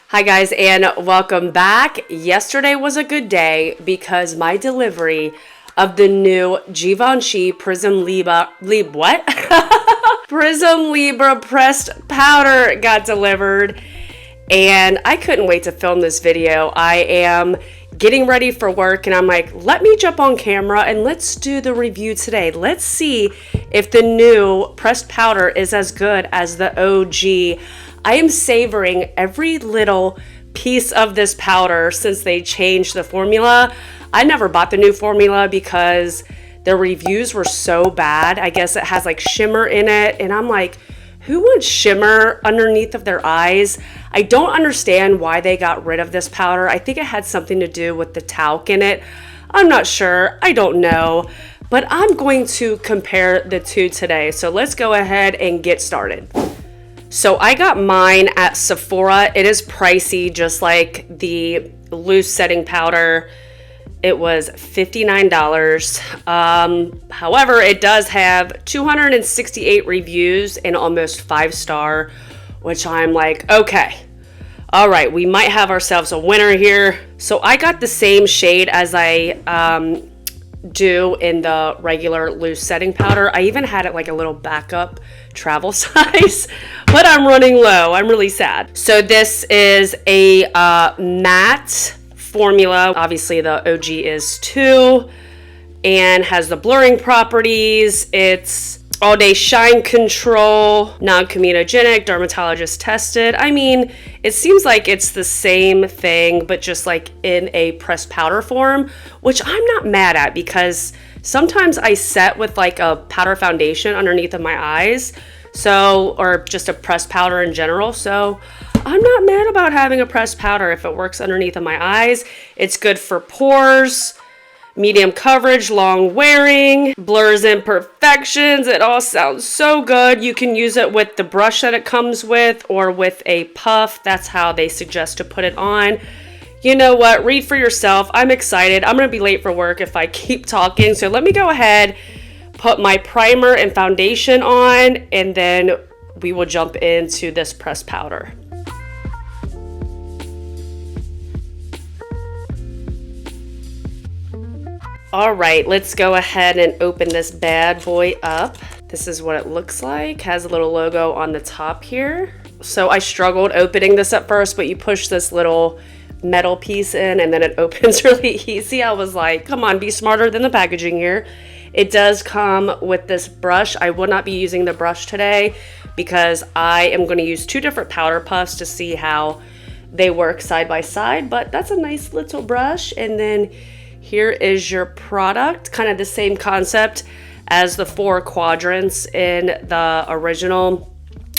Hi guys, and welcome back. Yesterday was a good day because my delivery of the new Givenchy Prism Prism Libra Pressed Powder got delivered, and I couldn't wait to film this video. I am getting ready for work and I'm like, let me jump on camera and let's do the review today. Let's see if the new pressed powder is as good as the OG. I am savoring every little piece of this powder since they changed the formula. I never bought the new formula because the reviews were so bad. I guess it has like shimmer in it, and I'm like, who wants shimmer underneath of their eyes? I don't understand why they got rid of this powder. I think it had something to do with the talc in it. I'm not sure. I don't know. But I'm going to compare the two today. So let's go ahead and get started. So I got mine at Sephora. It is pricey, just like the loose setting powder. It was $59. However, it does have 268 reviews and almost 5-star, which I'm like, okay, all right, we might have ourselves a winner here. So I got the same shade as I do in the regular loose setting powder. I even had it like a little backup travel size, but I'm running low. I'm really sad. So this is a matte formula. Obviously the OG is 2 and has the blurring properties. It's all day shine control, non-comedogenic, dermatologist tested. I mean, it seems like it's the same thing, but just like in a pressed powder form, which I'm not mad at because sometimes I set with like a powder foundation underneath of my eyes. So, or just a pressed powder in general. So I'm not mad about having a pressed powder if it works underneath of my eyes. It's good for pores, medium coverage, long wearing, blurs imperfections. It all sounds so good. You can use it with the brush that it comes with or with a puff. That's how they suggest to put it on. You know what? Read for yourself. I'm excited. I'm going to be late for work if I keep talking. So let me go ahead, put my primer and foundation on, and then we will jump into this pressed powder. All right, let's go ahead and open this bad boy up. This is what it looks like. Has a little logo on the top here. So I struggled opening this at first, but you push this little metal piece in and then it opens really easy. I was like, come on, be smarter than the packaging here. It does come with this brush. I will not be using the brush today because I am going to use 2 different powder puffs to see how they work side by side, but that's a nice little brush. And then here is your product, kind of the same concept as the 4 quadrants in the original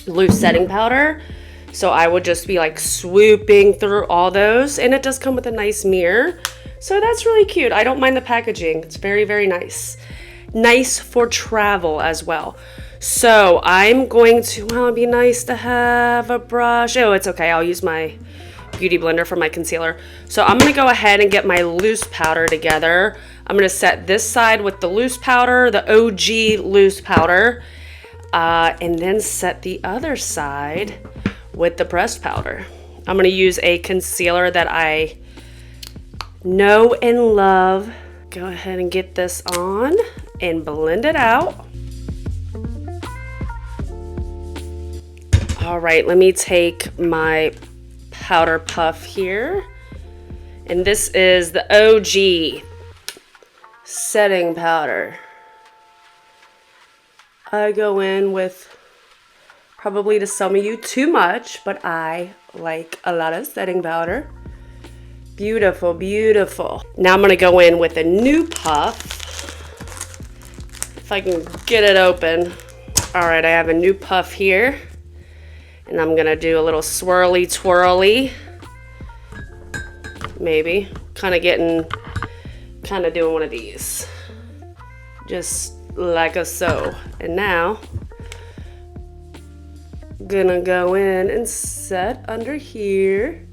loose setting powder. So I would just be like swooping through all those, and it does come with a nice mirror. So that's really cute. I don't mind the packaging. It's very, very nice. Nice for travel as well. So I'm going to, well, it'd be nice to have a brush. Oh, it's okay. I'll use my beauty blender for my concealer. So I'm going to go ahead and get my loose powder together. I'm going to set this side with the loose powder, the OG loose powder, and then set the other side with the pressed powder. I'm going to use a concealer that I know and love. Go ahead and get this on and blend it out. All right, let me take my powder puff here, and this is the OG setting powder. I go in with, probably to some of you, too much, but I like a lot of setting powder. Beautiful, beautiful. Now I'm gonna go in with a new puff, if I can get it open. All right, I have a new puff here. And I'm gonna do a little swirly twirly. Maybe. Kind of doing one of these. Just like a so. And now, gonna go in and set under here.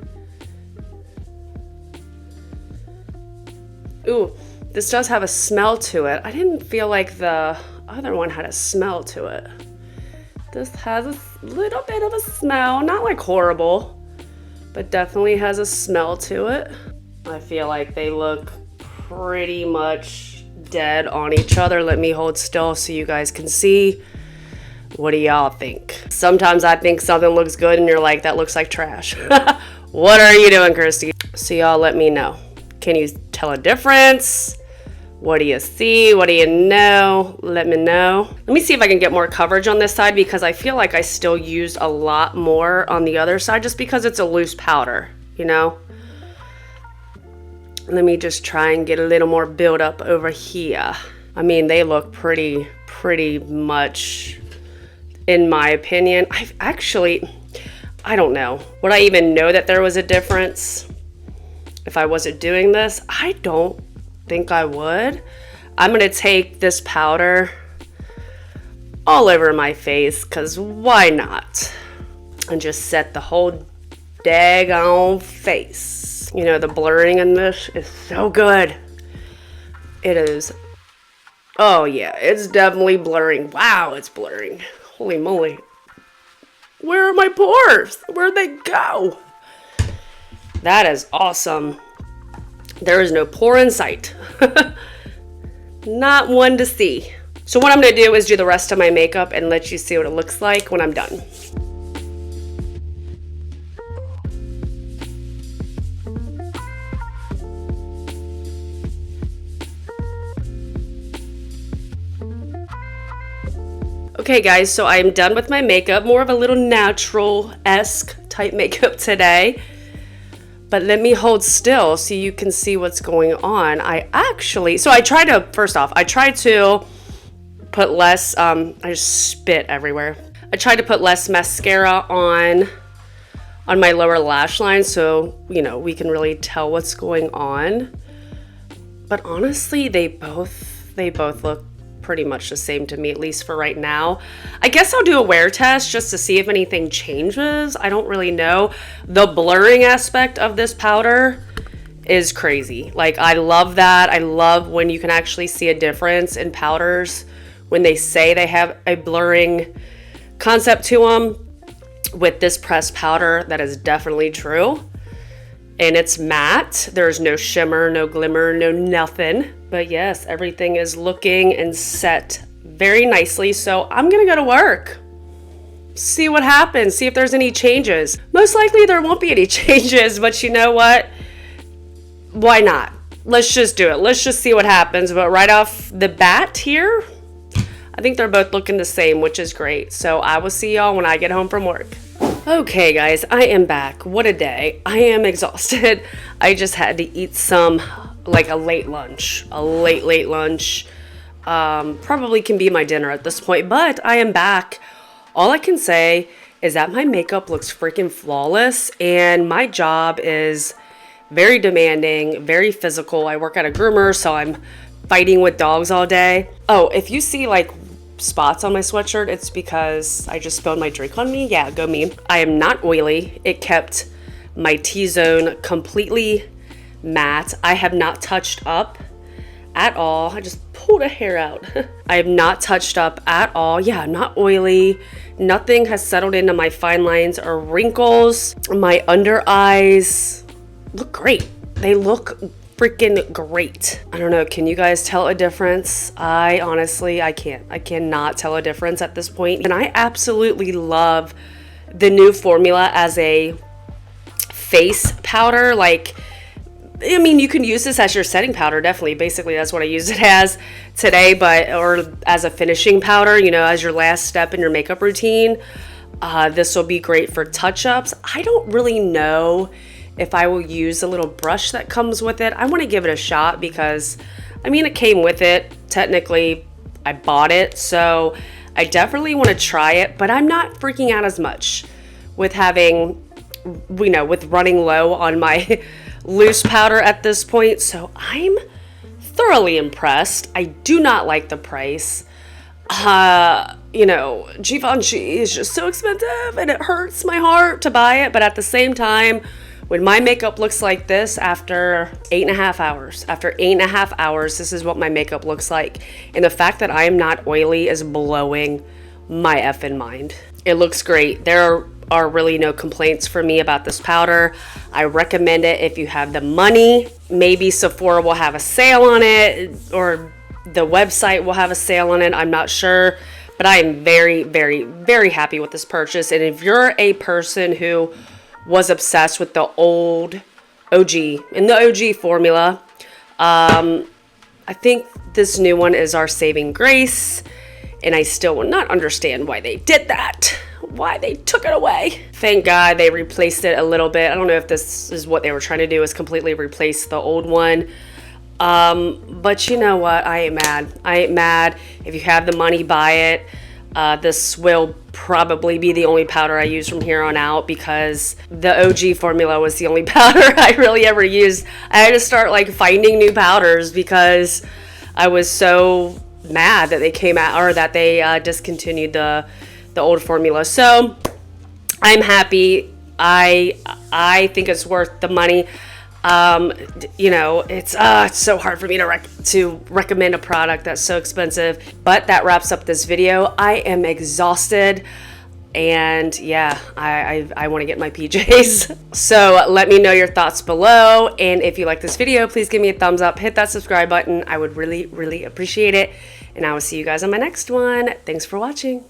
Ooh, this does have a smell to it. I didn't feel like the other one had a smell to it. This has a little bit of a smell, not like horrible, but definitely has a smell to it. I feel like they look pretty much dead on each other. Let me hold still so you guys can see. What do y'all think? Sometimes I think something looks good and you're like, that looks like trash. What are you doing, Christy? So y'all let me know. Can you tell a difference? What do you see? What do you know? Let me know. Let me see if I can get more coverage on this side because I feel like I still used a lot more on the other side just because it's a loose powder, you know? Let me just try and get a little more build up over here. I mean, they look pretty much, in my opinion. I don't know. Would I even know that there was a difference if I wasn't doing this? I don't think I would. I'm gonna take this powder all over my face because why not? And just set the whole daggone face. You know, the blurring in this is so good. It is. Oh yeah, it's definitely blurring. Wow, it's blurring. Holy moly. Where are my pores? Where'd they go? That is awesome. There is no pore in sight. Not one to see. So what I'm gonna do is do the rest of my makeup and let you see what it looks like when I'm done. Okay guys, so I'm done with my makeup. More of a little natural-esque type makeup today. But let me hold still so you can see what's going on. First off, I tried to put less, I just spit everywhere. I tried to put less mascara on my lower lash line so, you know, we can really tell what's going on. But honestly, they both look pretty much the same to me, at least for right now. I guess I'll do a wear test just to see if anything changes. I don't really know. The blurring aspect of this powder is crazy. Like, I love that. I love when you can actually see a difference in powders when they say they have a blurring concept to them. With this pressed powder, that is definitely true. And it's matte. There's no shimmer, no glimmer, no nothing. But yes, everything is looking and set very nicely. So I'm gonna go to work. See what happens, see if there's any changes. Most likely there won't be any changes, but you know what? Why not? Let's just do it. Let's just see what happens. But right off the bat here, I think they're both looking the same, which is great. So I will see y'all when I get home from work. Okay guys, I am back. What a day. I am exhausted. I just had to eat like a late lunch. Probably can be my dinner at this point, but I am back. All I can say is that my makeup looks freaking flawless and my job is very demanding, very physical. I work at a groomer, so I'm fighting with dogs all day. Oh, if you see like spots on my sweatshirt, it's because I just spilled my drink on me. Yeah, go me. I am not oily. It kept my T-zone completely matte. I have not touched up at all. I just pulled a hair out. I have not touched up at all. Yeah, not oily. Nothing has settled into my fine lines or wrinkles. My under eyes look great. They look freaking great. I don't know, can you guys tell a difference? I can't. I cannot tell a difference at this point. And I absolutely love the new formula as a face powder. Like, I mean, you can use this as your setting powder, definitely. Basically, that's what I used it as today, or as a finishing powder, you know, as your last step in your makeup routine. This will be great for touch-ups. I don't really know if I will use a little brush that comes with it. I want to give it a shot because, I mean, it came with it. Technically, I bought it, so I definitely want to try it, but I'm not freaking out as much with having, you know, with running low on my loose powder at this point. So I'm thoroughly impressed. I do not like the price. You know, Givenchy is just so expensive and it hurts my heart to buy it, but at the same time, when my makeup looks like this after 8.5 hours, this is what my makeup looks like. And the fact that I am not oily is blowing my effing mind. It looks great. There are are really no complaints for me about this powder. I recommend it if you have the money. Maybe Sephora will have a sale on it, or the website will have a sale on it. I'm not sure, but I am very, very, very happy with this purchase. And if you're a person who was obsessed with the old OG and the OG formula, I think this new one is our saving grace, and I still will not understand why they did that, why they took it away. Thank God they replaced it a little bit. I don't know if this is what they were trying to do, is completely replace the old one. But you know what? I ain't mad. I ain't mad. If you have the money, buy it. This will probably be the only powder I use from here on out, because the OG formula was the only powder I really ever used. I had to start like finding new powders because I was so mad that they came out, or that they discontinued the old formula. So I'm happy. I think it's worth the money. You know, it's so hard for me to recommend a product that's so expensive. But that wraps up this video. I am exhausted, and yeah, I want to get my PJs. So let me know your thoughts below, and if you like this video, please give me a thumbs up, hit that subscribe button. I would really, really appreciate it, and I will see you guys on my next one. Thanks for watching.